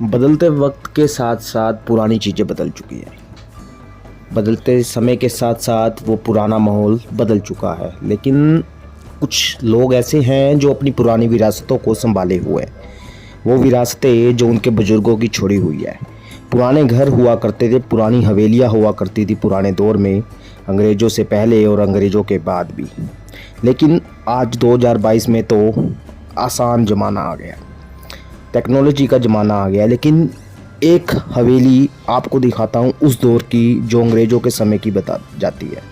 बदलते वक्त के साथ साथ पुरानी चीज़ें बदल चुकी हैं। बदलते समय के साथ साथ वो पुराना माहौल बदल चुका है, लेकिन कुछ लोग ऐसे हैं जो अपनी पुरानी विरासतों को संभाले हुए हैं। वो विरासतें जो उनके बुज़ुर्गों की छोड़ी हुई है। पुराने घर हुआ करते थे, पुरानी हवेलियाँ हुआ करती थी पुराने दौर में, अंग्रेज़ों से पहले और अंग्रेज़ों के बाद भी। लेकिन आज 2022 में तो आसान ज़माना आ गया, टेक्नोलॉजी का ज़माना आ गया। लेकिन एक हवेली आपको दिखाता हूँ उस दौर की जो अंग्रेज़ों के समय की बता जाती है।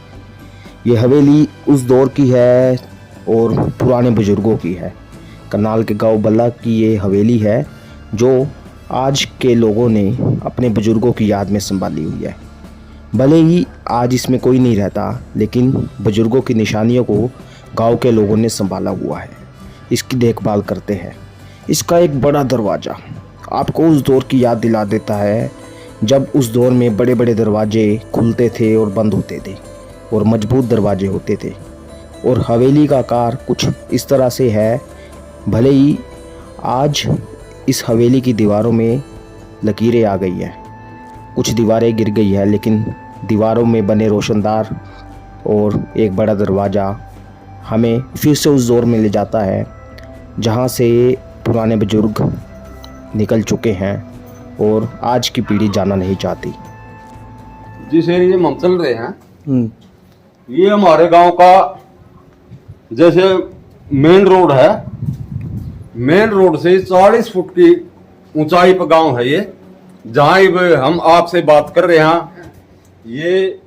ये हवेली उस दौर की है और पुराने बुज़ुर्गों की है। करनाल के गांव बल्ला की ये हवेली है जो आज के लोगों ने अपने बुज़ुर्गों की याद में संभाली हुई है। भले ही आज इसमें कोई नहीं रहता, लेकिन बुज़ुर्गों की निशानियों को गांव के लोगों ने संभाला हुआ है, इसकी देखभाल करते हैं। इसका एक बड़ा दरवाज़ा आपको उस दौर की याद दिला देता है जब उस दौर में बड़े बड़े दरवाजे खुलते थे और बंद होते थे और मजबूत दरवाजे होते थे। और हवेली का आकार कुछ इस तरह से है। भले ही आज इस हवेली की दीवारों में लकीरें आ गई हैं, कुछ दीवारें गिर गई है, लेकिन दीवारों में बने रोशनदार और एक बड़ा दरवाज़ा हमें फिर से उस दौर में ले जाता है जहाँ से पुराने बुजुर्ग निकल चुके हैं और आज की पीढ़ी जाना नहीं चाहती। जिस एरिया में हम चल रहे हैं ये हमारे गांव का जैसे मेन रोड है। मेन रोड से 40 फुट की ऊंचाई पर गांव है ये, जहां हम आपसे बात कर रहे हैं। ये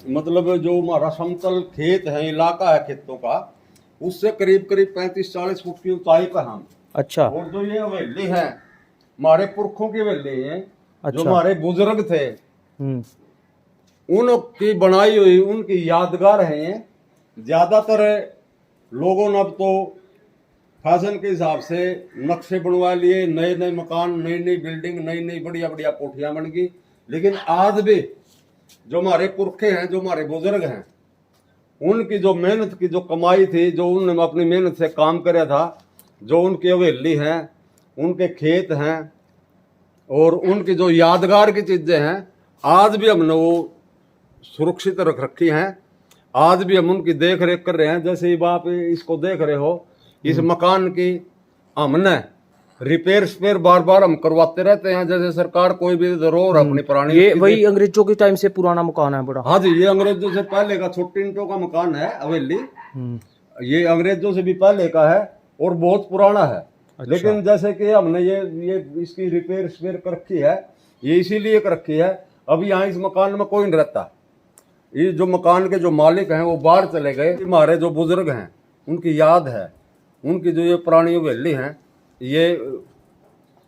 मतलब जो हमारा समतल खेत है, इलाका है खेतों का, उससे करीब करीब 35-40 फुट की ऊंचाई पर हम। अच्छा। और जो ये हवेली है हमारे पुरखों की हवेली है। अच्छा। जो हमारे बुजुर्ग थे उनकी बनाई हुई, उनकी यादगार है ये। ज्यादातर लोगों ने अब तो फैशन के हिसाब से नक्शे बनवा लिए, नए नए मकान, नई नई बिल्डिंग, नई नई बढ़िया बढ़िया कोठियां बन गई। लेकिन आज भी जो हमारे पुरखे हैं, जो हमारे बुजुर्ग हैं, उनकी जो मेहनत की जो कमाई थी, जो उन्होंने अपनी मेहनत से काम कराया था, जो उनकी हवेली हैं, उनके खेत हैं और उनकी जो यादगार की चीज़ें हैं, आज भी हमने वो सुरक्षित रख रखी हैं। आज भी हम उनकी देख रेख कर रहे हैं। जैसे आप इसको देख रहे हो, इस मकान की हमने रिपेयर स्पेयर बार बार हम करवाते रहते हैं। जैसे सरकार कोई भी धरोहर अपनी पुरानी, ये वही अंग्रेजों के टाइम से पुराना मकान है बड़ा। हाँ जी, ये अंग्रेजों से पहले का छोटी ईंटों का मकान है हवेली। ये अंग्रेजों से भी पहले का है और बहुत पुराना है। अच्छा। लेकिन जैसे कि हमने ये इसकी रिपेयर स्पेयर कर रखी है, ये इसीलिए कर रखी है। अब यहाँ इस मकान में कोई नहीं रहता। ये जो मकान के जो मालिक हैं वो बाहर चले गए। हमारे जो बुजुर्ग हैं उनकी याद है, उनकी जो ये पुरानी हवेली हैं, ये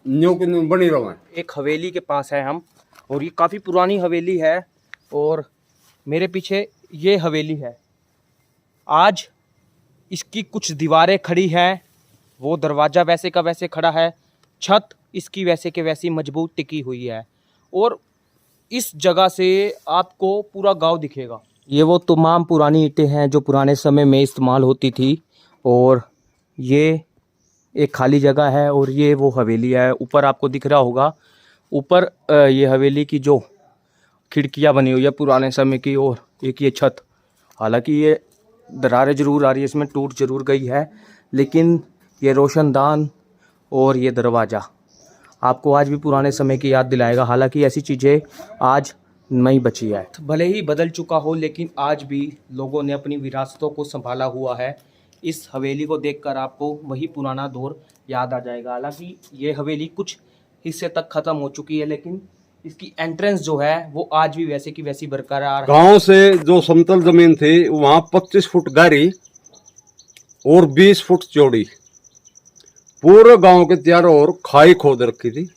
न्यू की न्यू बनी रहो। एक हवेली के पास है हम, और ये काफ़ी पुरानी हवेली है और मेरे पीछे ये हवेली है। आज इसकी कुछ दीवारें खड़ी हैं, वो दरवाज़ा वैसे का वैसे खड़ा है, छत इसकी वैसे के वैसी मजबूत टिकी हुई है और इस जगह से आपको पूरा गांव दिखेगा। ये वो तमाम पुरानी ईंटें हैं जो पुराने समय में इस्तेमाल होती थी और ये एक खाली जगह है और ये वो हवेली है। ऊपर आपको दिख रहा होगा, ऊपर ये हवेली की जो खिड़कियां बनी हुई है पुराने समय की, और एक ये छत, हालांकि ये दरारें ज़रूर आ रही है, इसमें टूट ज़रूर गई है, लेकिन ये रोशनदान और ये दरवाज़ा आपको आज भी पुराने समय की याद दिलाएगा। हालांकि ऐसी चीज़ें आज नहीं बची है, भले ही बदल चुका हो, लेकिन आज भी लोगों ने अपनी विरासतों को संभाला हुआ है। इस हवेली को देखकर आपको वही पुराना दौर याद आ जाएगा। हालांकि ये हवेली कुछ हिस्से तक ख़त्म हो चुकी है, लेकिन इसकी एंट्रेंस जो है वो आज भी वैसे की वैसी बरकरार है। गांव से जो समतल जमीन थी वहां 25 फुट गहरी और 20 फुट चौड़ी पूरे गांव के चारों ओर खाई खोद रखी थी,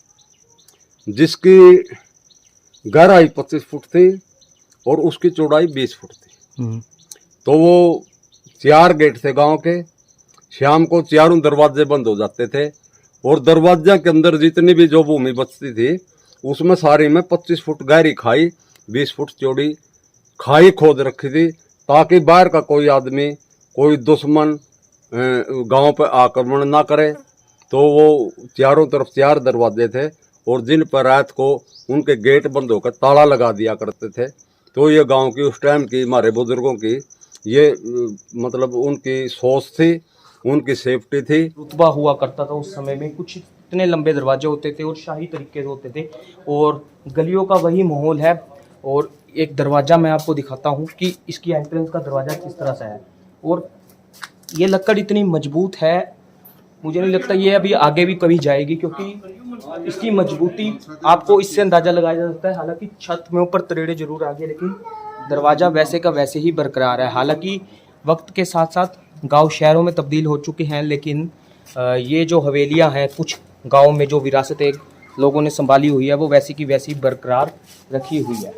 जिसकी गहराई 25 फुट थी और उसकी चौड़ाई 20 फुट थी। तो वो 4 गेट थे गांव के। शाम को चारों दरवाजे बंद हो जाते थे और दरवाजे के अंदर जितनी भी जो भूमि बचती थी उसमें सारी में 25 फुट गहरी खाई, 20 फुट चौड़ी खाई खोद रखी थी, ताकि बाहर का कोई आदमी, कोई दुश्मन गांव पर आक्रमण ना करे। तो वो चारों तरफ 4 दरवाजे थे और दिन पर रात को उनके गेट बंद होकर ताला लगा दिया करते थे। तो ये गांव की उस टाइम की हमारे बुजुर्गों की ये मतलब उनकी सोच थी, उनकी सेफ्टी थी। रुतबा हुआ करता था उस समय में, कुछ इतने लंबे दरवाजे होते थे और शाही तरीके से होते थे, और गलियों का वही माहौल है। और एक दरवाज़ा मैं आपको दिखाता हूँ कि इसकी एंट्रेंस का दरवाज़ा किस तरह से है, और ये लक्कड़ इतनी मजबूत है, मुझे नहीं लगता ये अभी आगे भी कभी जाएगी, क्योंकि इसकी मजबूती आपको इससे अंदाज़ा लगाया जा सकता है। हालांकि छत में ऊपर तरेड़े जरूर आ गए, लेकिन दरवाज़ा वैसे का वैसे ही बरकरार है। हालांकि वक्त के साथ साथ गांव शहरों में तब्दील हो चुके हैं, लेकिन ये जो हवेलियां हैं कुछ गांव में, जो विरासत एक लोगों ने संभाली हुई है, वो वैसी की वैसी बरकरार रखी हुई है।